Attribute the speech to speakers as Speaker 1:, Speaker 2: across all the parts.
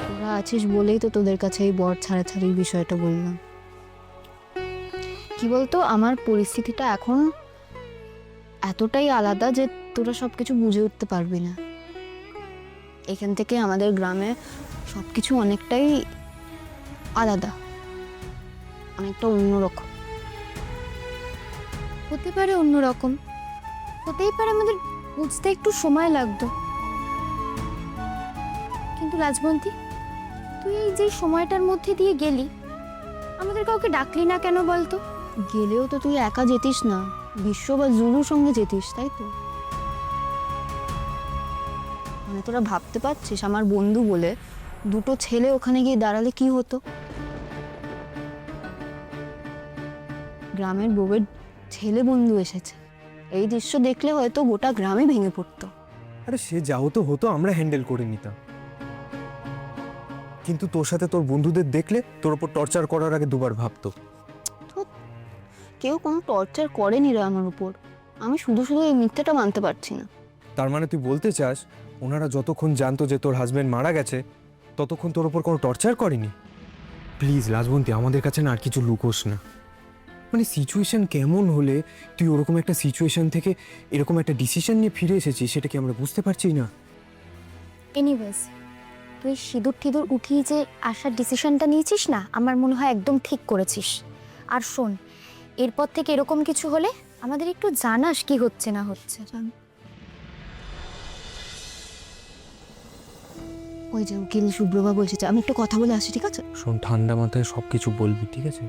Speaker 1: তোরা আছিস বলেই তো তোদের কাছে এই বর ছাড়াছাড়ির বিষয়টা বললাম। কি বলতো, আমার পরিস্থিতিটা এখন এতটাই আলাদা যে তোরা সবকিছু বুঝে উঠতে পারবি না। এখান থেকে আমাদের গ্রামে সবকিছু অনেকটাই আলাদা, অনেকটা অন্যরকম। হতে পারে অন্যরকম, হতেই পারে আমাদের বুঝতে একটু সময় লাগতো, কিন্তু রাজবন্তী, তুই এই যে সময়টার মধ্যে দিয়ে গেলি, আমাদের কাউকে ডাকলি না কেন বলতো? গেলেও তো তুই একা যেতিস না, বিশ্ব বা জুলুর সঙ্গে যেতিস, তাই তো? মানে তোরা ভাবতে পারছিস আমার বন্ধু বলে দুটো ছেলে ওখানে গিয়ে দাঁড়ালে কি হতো? গ্রামের বউয়ের ছেলে বন্ধু এসেছে, এই দৃশ্য দেখলে হয়তো গোটা গ্রামে ভেঙে পড়তো।
Speaker 2: আরে সে যা হতো হতো, আমরা হ্যান্ডেল করে নিতাম। কিন্তু তোর সাথে তোর বন্ধুদের দেখলে তোর ওপর টর্চার করার আগে দুবার ভাবতো।
Speaker 1: কেউ কোনো টর্চার করেনি রে আমার উপর, আমি শুধু শুধু এই মিথ্যাটা মানতে পারছি না।
Speaker 2: তার মানে তুই বলতে চাস ওনারা যতক্ষণ জানতো যে তোর হাজবেন্ড মারা গেছে ততক্ষণ তোর ওপর কোনো টর্চার করেনি? প্লিজ রাজবন্তী, আমাদের কাছে না আর কিছু লুকোস না। মানে সিচুয়েশন কেমন হলে তুই ওরকম একটা সিচুয়েশন থেকে এরকম একটা ডিসিশন নিয়ে ফিরে এসেছিস সেটা কি আমরা বুঝতে পারছি না?
Speaker 3: এনিওয়েজ, তুই সিঁদুর টিঁদুর উঠিয়ে যে আসার ডিসিশনটা নিয়েছিস না, আমার মনে হয় একদম ঠিক করেছিস। আর শোন, এরপর থেকে এরকম কিছু হলে আমাদের একটু জানাস কি হচ্ছে না হচ্ছে।
Speaker 1: ওই যে উকিল শুভ্রবাবু এসেছে, আমি একটু কথা বলে আসি, ঠিক আছে?
Speaker 2: শোন, ঠান্ডা মাথায় সব কিছু বলবি, ঠিক আছে?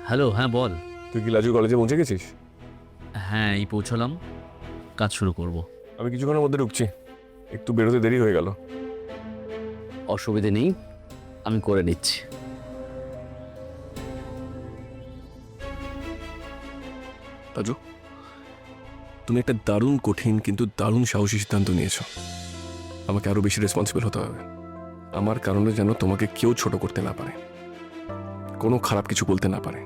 Speaker 4: হ্যালো, হ্যাঁ বল।
Speaker 5: তুই কি লাজু কলেজে পৌঁছে গেছিস?
Speaker 4: হ্যাঁ, এই পৌঁছলাম, কাজ শুরু করব।
Speaker 5: আমি কিছুক্ষণের মধ্যে ঢুকছি, একটু বেরোতে দেরি হয়ে গেল।
Speaker 4: অসুবিধে নেই, আমি করে নিচ্ছি।
Speaker 5: লাজু, তুমি একটা দারুণ কঠিন কিন্তু দারুণ সাহসী সিদ্ধান্ত নিয়েছো। আমাকে আরো বেশি রেসপন্সিবল হতে হবে। আমার কারণে যেন তোমাকে কেউ ছোট করতে না পারে, কোনো খারাপ কিছু বলতে না পারে।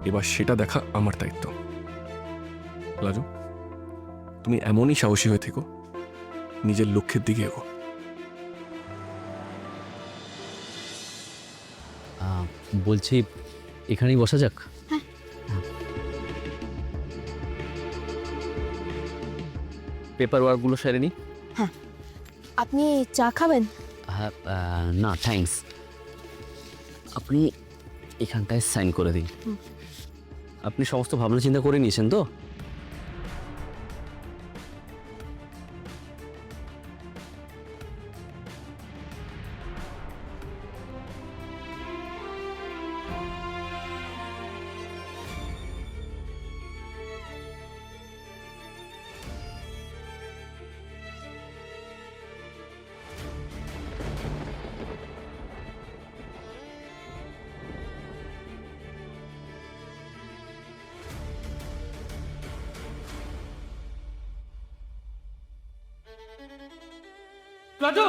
Speaker 5: এবার সেটা দেখা আমার দায়িত্ব। লাজু, তুমি এমনই সাহসী হয়ে থেকো, নিজের লক্ষ্যের দিকে এগো।
Speaker 4: বলছি, এখানেই বসা যাক। পেপার ওয়ার্কগুলো সেরে নি।
Speaker 1: আপনি চা খাবেন?
Speaker 4: হ্যাঁ, না থ্যাঙ্কস, আপনি এখানটায় সাইন করে দিন। আপনি সমস্ত ভাবনা চিন্তা করে নিয়েছেন তো?
Speaker 6: রাজু!